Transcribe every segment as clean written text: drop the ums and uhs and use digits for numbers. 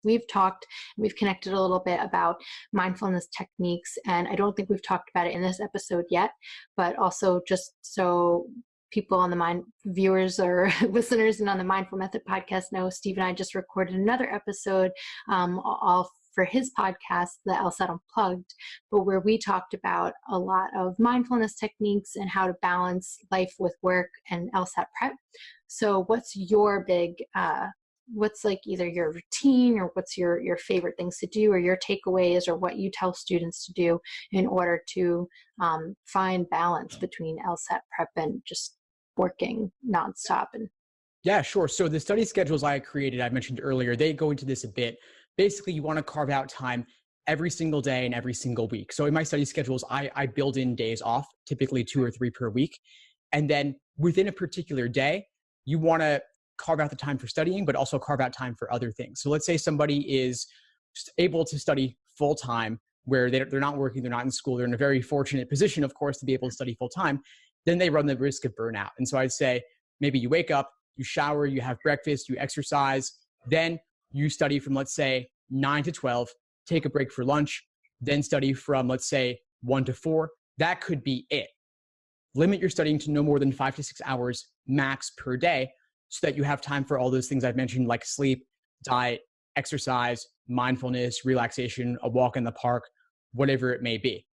we've connected a little bit about mindfulness techniques, and I don't think we've talked about it in this episode yet, but also just so people on the viewers or listeners and on the Mindful Method podcast know, Steve and I just recorded another episode all for his podcast, the LSAT Unplugged, but where we talked about a lot of mindfulness techniques and how to balance life with work and LSAT prep. So what's your what's like either your routine or what's your favorite things to do or your takeaways or what you tell students to do in order to find balance between LSAT prep and just working nonstop? And yeah, sure. So the study schedules I created, I mentioned earlier, they go into this a bit. Basically, you want to carve out time every single day and every single week. So in my study schedules, I build in days off, typically 2 or 3 per week. And then within a particular day, you want to carve out the time for studying, but also carve out time for other things. So let's say somebody is able to study full time, where they're not working, they're not in school, they're in a very fortunate position, of course, to be able to study full time. Then they run the risk of burnout. And so I'd say maybe you wake up, you shower, you have breakfast, you exercise, then you study from, let's say, 9 to 12, take a break for lunch, then study from, let's say, 1 to 4. That could be it. Limit your studying to no more than 5 to 6 hours max per day so that you have time for all those things I've mentioned, like sleep, diet, exercise, mindfulness, relaxation, a walk in the park, whatever it may be.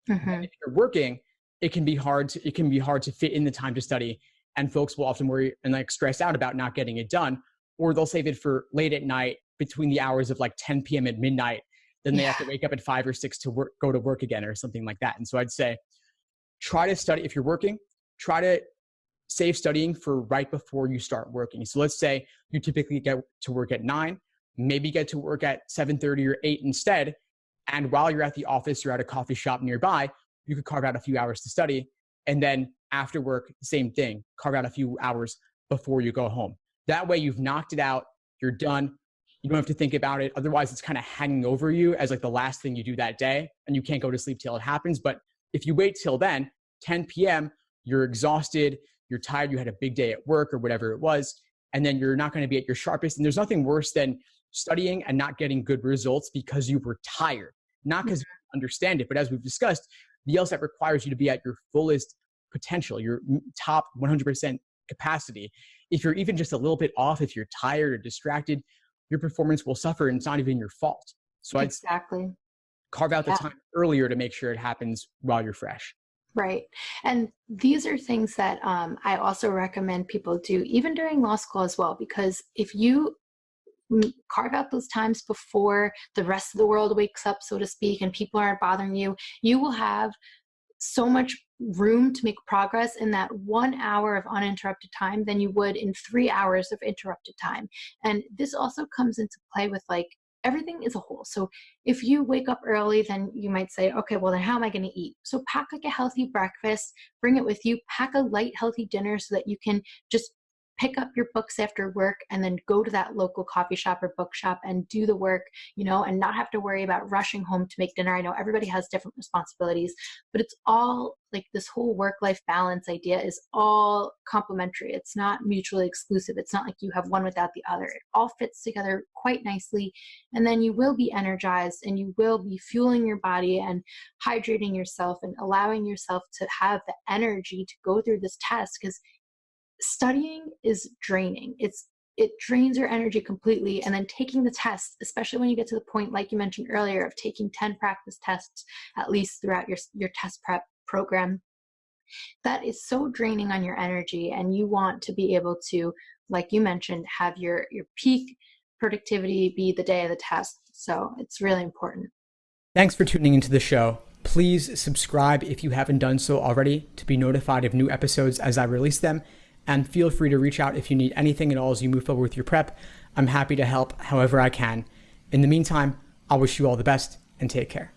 Mm-hmm. If you're working, it can be hard to fit in the time to study, and folks will often worry and stress out about not getting it done, or they'll save it for late at night between the hours of 10 p.m. and midnight. Then they have to wake up at 5 or 6 to go to work again or something like that. And so I'd say, try to study. If you're working, try to save studying for right before you start working. So let's say you typically get to work at 9, maybe get to work at 7:30 or 8 instead. And while you're at the office or at a coffee shop nearby, you could carve out a few hours to study. And then after work, same thing, carve out a few hours before you go home. That way you've knocked it out, you're done. You don't have to think about it. Otherwise, it's kind of hanging over you as the last thing you do that day, and you can't go to sleep till it happens. But if you wait till then, 10 p.m., you're exhausted, you're tired, you had a big day at work or whatever it was, and then you're not going to be at your sharpest. And there's nothing worse than studying and not getting good results because you were tired, not because you understand it. But as we've discussed, the LSAT requires you to be at your fullest potential, your top 100% capacity. If you're even just a little bit off, if you're tired or distracted, your performance will suffer, and it's not even your fault. So I'd carve out the time earlier to make sure it happens while you're fresh. Right. And these are things that I also recommend people do, even during law school as well, because if you carve out those times before the rest of the world wakes up, so to speak, and people aren't bothering you, you will have so much room to make progress in that 1 hour of uninterrupted time than you would in 3 hours of interrupted time. And this also comes into play with everything is a whole. So if you wake up early, then you might say, okay, well then how am I going to eat? So pack a healthy breakfast, bring it with you, pack a light, healthy dinner so that you can just pick up your books after work and then go to that local coffee shop or bookshop and do the work, and not have to worry about rushing home to make dinner. I know everybody has different responsibilities, but it's all this whole work-life balance idea is all complementary. It's not mutually exclusive. It's not like you have one without the other. It all fits together quite nicely. And then you will be energized and you will be fueling your body and hydrating yourself and allowing yourself to have the energy to go through this test, because studying is draining. It drains your energy completely. And then taking the test, especially when you get to the point, like you mentioned earlier, of taking 10 practice tests at least throughout your test prep program, that is so draining on your energy. And you want to be able to, like you mentioned, have your peak productivity be the day of the test. So it's really important. Thanks for tuning into the show. Please subscribe if you haven't done so already to be notified of new episodes as I release them. And feel free to reach out if you need anything at all as you move forward with your prep. I'm happy to help however I can. In the meantime, I'll wish you all the best and take care.